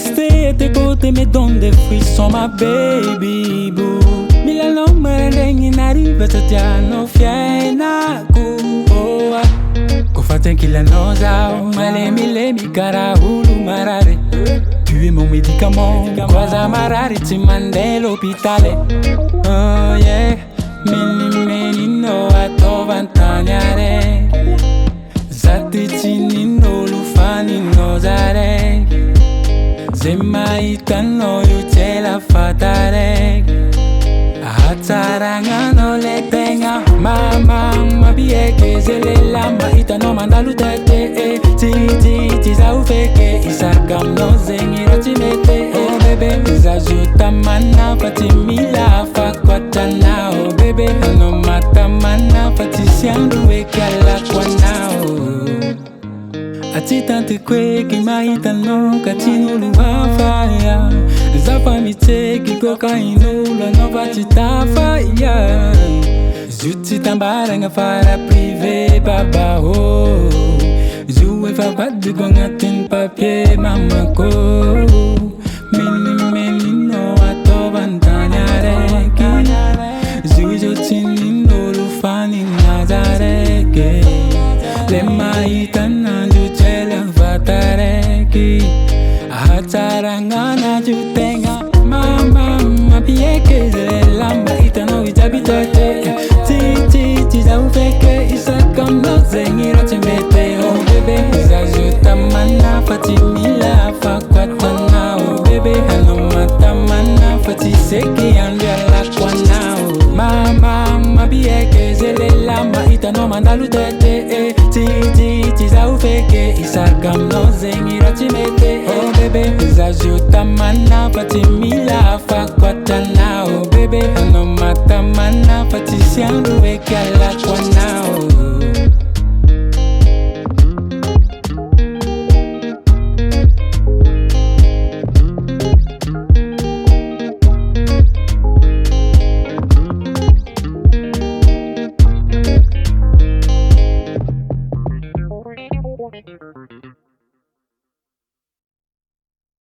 rester à tes côtés, mais donne des frissons, ma baby boo. Milano merengue n'arrive à te dire no fiena oh. Kofaten kila no zao, male mi cara hulu marare. Tu es mon médicament, cosa marare ti mande l'hôpital. Oh yeah, meni no ato vantagnare. Zati chini no lufani no zare. Zemaita no yuche la fatare. Ataranga no le tenga. Mama mabie ke zele lama ita no mandalu tete. Ti za ufeke isakam no zengira timete. Oh bebe zajuta mana fatimila fakwata na. Oh bebe no mata mana fatisiandu wekala kwa nao. Ati tante kwe ki mahita no katino luwafaya. Zapa mi teki koka inula no batita faya. Zuti tambaranga fara privé baba ho. Joué fa badu gongatin papier mama ko. Meni no ato bantanyareki. Zujo chini no lufani nazareke. Le mahita nanju chela vatareki. Ataranga na jutenga. Mama mapieke zele lamba ita no itabitote. Ti za ufeke isakam no zengira timete. Oh bebe zajuta mana fatimila fakwata na. Oh bebe hano mata mana fatiseki andela kwa na. Mama mapieke zele lamba ita no mandalu tete. Ti za ufeke isakam no zengira timete. Oh bebe zajuta mana fatimila fakwata na. Oh bebe hano mata mana fatisiandu wekala kwa nao.